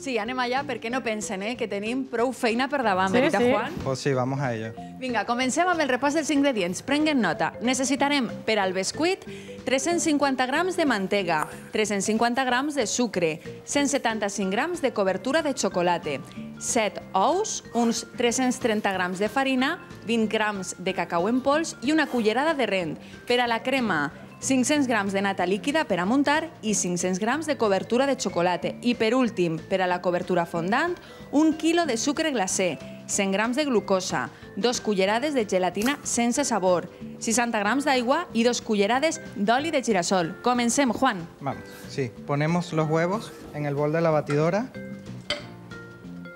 Sí, anem allà perquè no pensen que tenim prou feina per davant, veritat, Juan? Pues sí, vamos a ello. Vinga, comencem amb el repàs dels ingredients. Prenguem nota. Necessitarem per al bescuit 350 grams de mantega, 350 grams de sucre, 175 grams de cobertura de xocolata, 7 ous, uns 330 grams de farina, 20 grams de cacau en pols i una cullerada de rent. Per a la crema, 500 grams de nata líquida per a muntar i 500 grams de cobertura de xocolata. I per últim, per a la cobertura fondant, 1 quilo de sucre glacé, 100 grams de glucosa, 2 cullerades de gelatina sense sabor, 60 grams d'aigua i 2 cullerades d'oli de girasol. Comencem, Juan. Vamos, sí. Ponemos los huevos en el bol de la batidora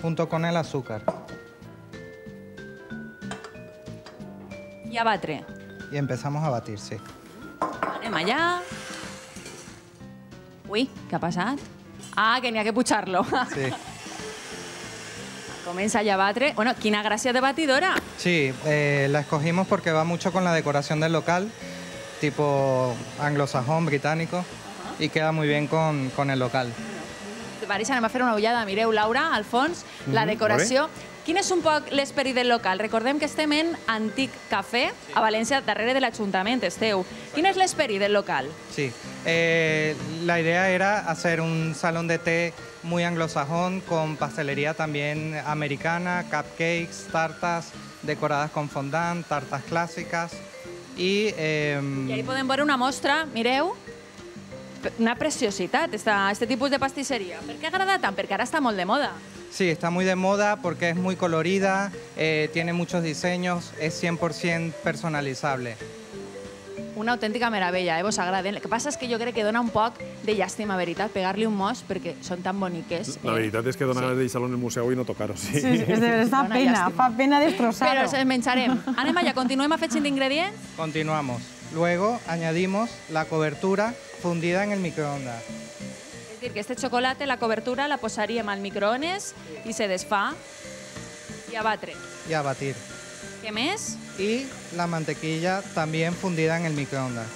junto con el azúcar. I a batre. Y empezamos a batir, sí. Anem allà. Ui, què ha passat? Ah, que n'hi ha que pujar-lo. Sí. Comença ja a batre. Bueno, quina gràcia de batidora. Sí, la escogimos porque va mucho con la decoración del local, tipo anglosajón, británico, y queda muy bien con el local. Si pareix, anem a fer una ullada. Mireu, Laura, al fons, la decoració. Quin és un poc l'esperit del local? Recordem que estem en Antic Café, a València, darrere de l'Ajuntament, esteu. Quin és l'esperit del local? Sí, la idea era hacer un salón de té muy anglosajón, con pastelería también americana, cupcakes, tartas decoradas con fondant, tartas clàssiques i... I ahí podem veure una mostra, mireu, una preciositat, este tipus de pastisseria. Per què agrada tant? Perquè ara està molt de moda. Sí, está muy de moda porque es muy colorida, tiene muchos diseños, es 100% personalizable. Una autèntica meravella, vos agrada. El que passa és que jo crec que dona un poc de llàstima, veritat, pegar-li un mos perquè són tan boniques. La veritat és que dona ganes de deixar-lo en el museu i no tocar-ho, sí. Sí, és de veritat, fa pena destrossar-ho. Però els menjarem. Anem allà, continuem afegint ingredients? Continuamos. Luego añadimos la cobertura fundida en el microondas. És dir, que este xocolata, la cobertura, la posaríem al microones i se desfà i a batre. Y a batir. Què més? Y la mantequilla también fundida en el microondas.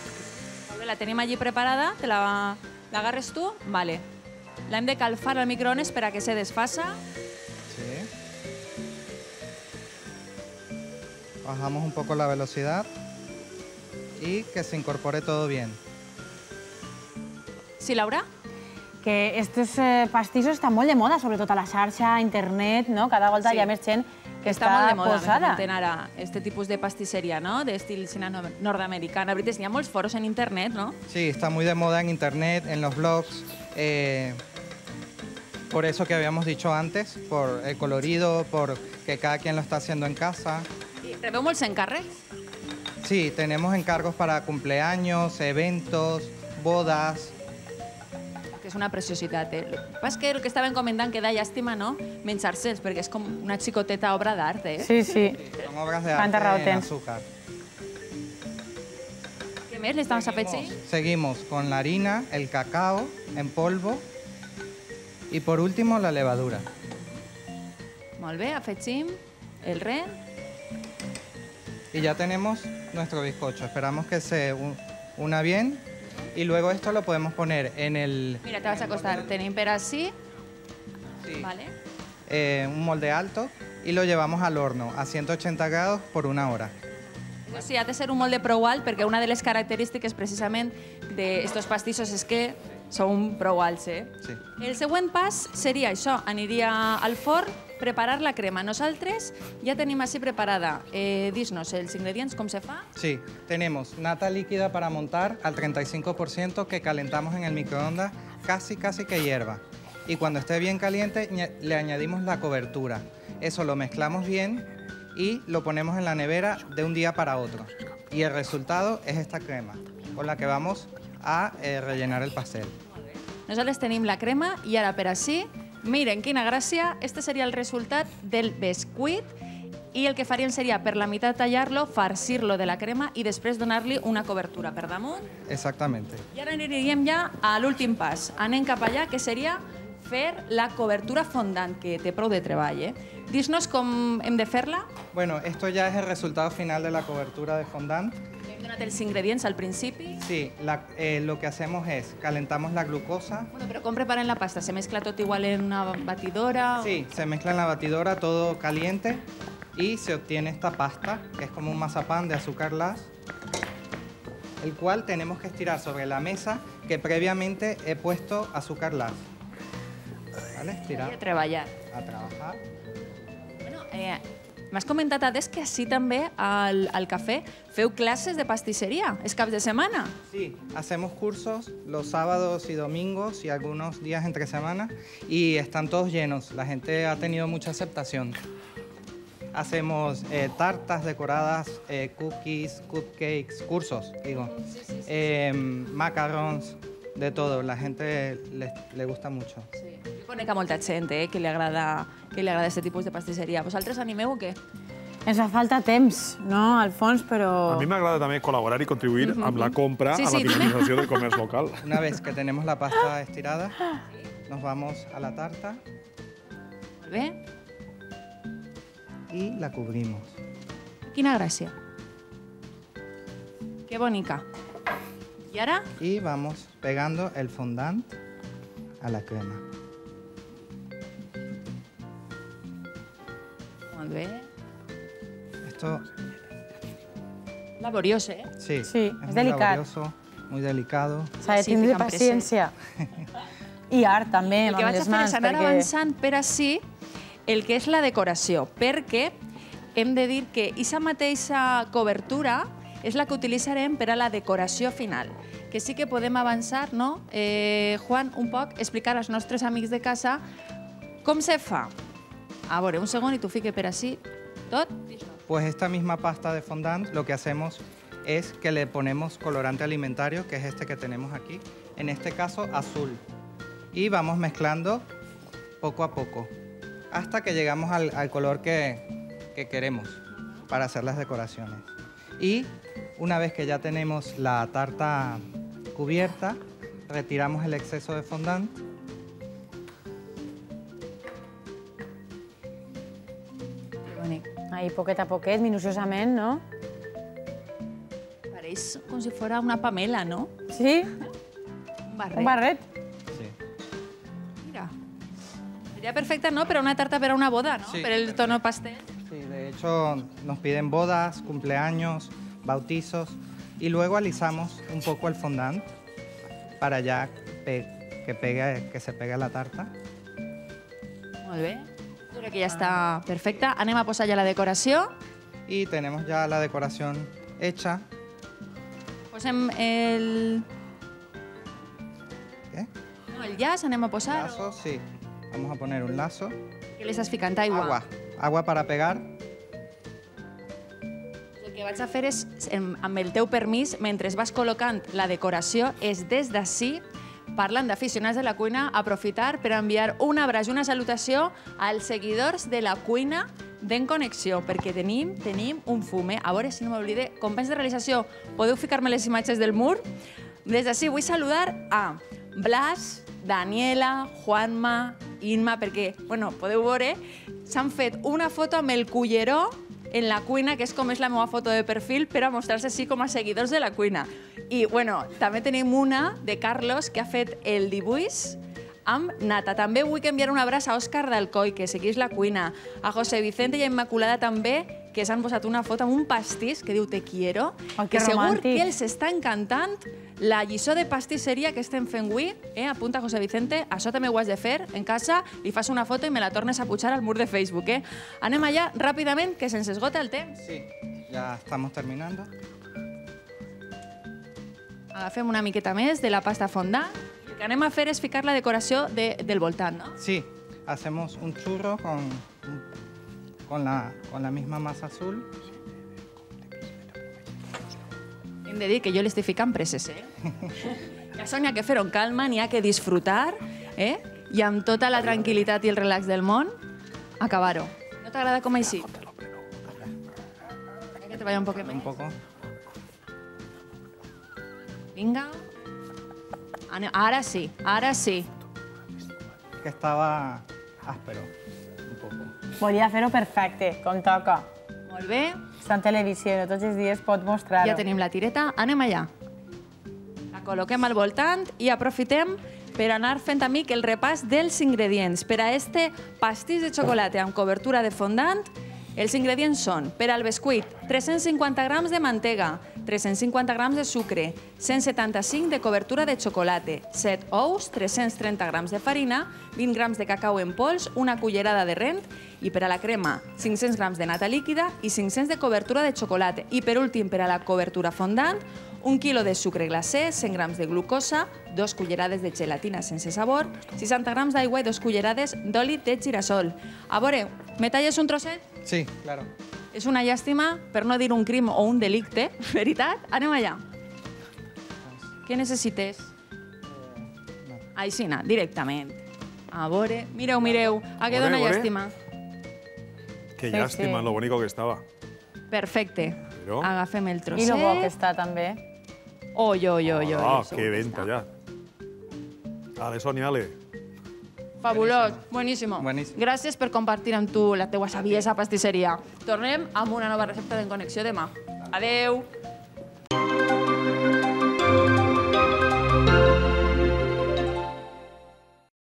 Molt bé, la tenim allí preparada, te l'agarres tu? Vale. L'hem de calfar al microones per a que se desfasa. Sí. Bajamos un poco la velocidad y que se incorpore todo bien. Sí, Laura? Que estos pastissos estan molt de moda, sobretot a la xarxa, a internet, no? Cada volta hi ha més gent que està molt de moda, posada. ara, este tipus de pastisseria, no? D'estil nord-americana. La veritat, n'hi ha molts foros en internet, no? Sí, está muy de moda en internet, en los blogs. Por eso que habíamos dicho antes, por el colorido, por que cada quien lo está haciendo en casa. I rebeu molts encàrrecs? Sí, tenemos encargos para cumpleaños, eventos, bodas. Que és una preciositat, eh? El que passa és que el que estaven comentant que da llàstima, no? Menjar-se'ls, perquè és com una xicoteta obra d'art, eh? Sí, sí. Son obras de Quanta raó arte en tens. azúcar. Què més li estamos afegint? Seguimos con la harina, el cacao en polvo y por último la levadura. Molt bé, afegim el rent. Y ya tenemos nuestro bizcocho. Esperamos que se una bien y luego esto lo podemos poner en el... Mira, te vas a acostar. Tenim per així. Sí. Vale. Un molde alto y lo llevamos al horno a 180 grados por 1 hora. Això sí, ha de ser un molde prou alt, perquè una de les característiques precisament d'estos pastissos és que són prou alts, eh? Sí. El següent pas seria això, aniria al forn, preparar la crema. Nosaltres ja tenim així preparada. Dis-nos els ingredients, com se fa? Sí, tenemos nata líquida para montar al 35% que calentamos en el microondas casi que hierva. Y cuando esté bien caliente le añadimos la cobertura. Eso lo mezclamos bien y lo ponemos en la nevera de un día para otro. Y el resultado es esta crema, con la que vamos a rellenar el pastel. Nosaltres tenim la crema i ara per així, miren quina gràcia, este seria el resultat del bescuit i el que faríem seria per la meitat tallar-lo, farcir-lo de la crema i després donar-li una cobertura per damunt. Exactamente. I ara aniríem ja a l'últim pas. Anem cap allà, que seria fer la cobertura fondant, que té prou de treball, eh? Dis-nos com hem de fer-la. Bueno, esto ya es el resultado final de la cobertura de fondant. Hem donat els ingredients al principi. Sí, lo que hacemos es calentamos la glucosa. Bueno, però com preparen la pasta? Se mezcla tot igual en una batidora? Sí, se mezcla en la batidora todo caliente y se obtiene esta pasta, que es como un mazapán de azúcar glass, el cual tenemos que estirar sobre la mesa que previamente he puesto azúcar glass. ¿Vale? Estirar. I a treballar. A trabajar. Bueno, m'has comentat antes que així també al café feu classes de pastissería, és caps de setmana. Sí, hacemos cursos los sábados y domingos y algunos días entre semana y están todos llenos. La gente ha tenido mucha aceptación. Hacemos tartas decoradas, cookies, cupcakes, cursos, digo, macarons, de todo. La gente le gusta mucho. Sí. Jo conec a molta gent que li agrada aquest tipus de pastisseria. Vosaltres animeu o què? Ens fa falta temps, no?, al fons, però... A mi m'agrada també col·laborar i contribuir amb la compra Sí, a la sí. dinamització del comerç local. Una vez que tenemos la pasta estirada, nos vamos a la tarta Molt bé. y la cubrimos. Quina gràcia. Que bonica. I ara? Y vamos pegando el fondant a la crema. Molt bé. Esto, Laboriós, sí, Sí, es es muy delicat. laborioso, muy delicado. S'ha de Sí, tindre ficant paciència. I art, també, El que amb vaig a les fer mans, és anar perquè... avançant per ací el que és la decoració, perquè hem de dir que aquesta mateixa cobertura és la que utilitzarem per a la decoració final. Que sí que podem avançar, no? Juan, un poc, explicar als nostres amics de casa com se fa. A veure, un segon i tu fique per ací tot. Pues esta misma pasta de fondant lo que hacemos es que le ponemos colorante alimentario, que es este que tenemos aquí, en este caso azul. Y vamos mezclando poco a poco, hasta que llegamos al color que queremos para hacer las decoraciones. Y una vez que ya tenemos la tarta cubierta, retiramos el exceso de fondant. Que bonic. Ahí, poquet a poquet, minuciosament, no? Pareix com si fos una pamela, no? Sí? Un barret. Un barret? Sí. Mira. Sería perfecta, ¿no? Pero una tarta para una boda, ¿no? Sí, Pero el tono pastel. Sí, de hecho nos piden bodas, cumpleaños, bautizos y luego alisamos un poco el fondant para ya que se pegue a la tarta. Molt bé. Jo crec que ja està perfecta. Anem a posar ja la decoració. Y tenemos ya la decoración hecha. Posem el... ¿Qué? No, el llaç, anem a posar. Lazo, sí. Vamos a poner un lazo. Que li estàs ficant aigua? Agua. Agua para pegar. El que vaig a fer és, amb el teu permís, mentre vas col·locant la decoració, és des d'ací, parlant d'aficionats de la cuina, aprofitar per enviar un abraç i una salutació als seguidors de la cuina d'En Connexió, perquè tenim un fume. A veure si no m'oblide, companys de realització, podeu ficar-me les imatges del mur? Des d'ací vull saludar a Blas, Daniela, Juanma, Inma, perquè, bueno, podeu veure, s'han fet una foto amb el culleró en la cuina, que és com és la meva foto de perfil, per a mostrar-se així com a seguidors de la cuina. I, bueno, també tenim una de Carlos, que ha fet el dibuix amb nata. També vull enviar un abraç a Òscar d'Alcoi, que segueix la cuina, a José Vicente i a Immaculada també, que s'han posat una foto amb un pastís que diu Te quiero, Oh, que que segur romàntic. que els està encantant la lliçó de pastisseria que estem fent avui. Apunta, José Vicente, això també ho has de fer en casa, li fas una foto i me la tornes a pujar al mur de Facebook. Anem allà ràpidament, que se'ns esgota el temps. Sí, ya estamos terminando. Agafem una miqueta més de la pasta fondant. El que anem a fer és ficar la decoració del voltant, no? Sí, hacemos un churro con la misma masa azul. Hem de dir que jo l'estic ficant presses, Això n'hi ha que fer-ho amb calma, n'hi ha que disfrutar, i amb tota la tranquil·litat i el relax del món, acabar-ho. No t'agrada com així? Hay que treballar un poc Un més. poco. Vinga. Ara sí, ara sí. Que estaba áspero. Un poco. Volia fer-ho perfecte, com toca. Molt bé. Està en televisió, no tots els dies pot mostrar-ho. Ja tenim la tireta, anem allà. La col·loquem al voltant i aprofitem per anar fent, amic, el repàs dels ingredients. Per a este pastís de xocolata amb cobertura de fondant, els ingredients són, per al bescuit, 350 grams de mantega, 350 grams de sucre, 175 de cobertura de xocolata, 7 ous, 330 grams de farina, 20 grams de cacau en pols, una cullerada de rent, i per a la crema, 500 grams de nata líquida i 500 de cobertura de xocolata. I per últim, per a la cobertura fondant, 1 quilo de sucre glacé, 100 grams de glucosa, 2 cullerades de gelatina sense sabor, 60 grams d'aigua i 2 cullerades d'oli de girassol. A veure, me talles un trosset? Sí, claro. És una llàstima, per no dir un crim o un delicte, veritat? Anem allà. Què necessites? Aixina, directament. A veure, mireu, mireu, ha quedat una llàstima. Qué llástima, lo bonito que estaba. Perfecte. Però... Agafem el I trosset. lo bo que està, també. Oi, oi, oi, oi. Ah, segur qué que venta està. ya. Ale, Sonia, ale. Fabulós, buenísimo. Buenísimo. Gràcies per compartir amb tu la teua saviesa pastisseria. Tornem amb una nova recepta d'En Connexió demà. Adeu.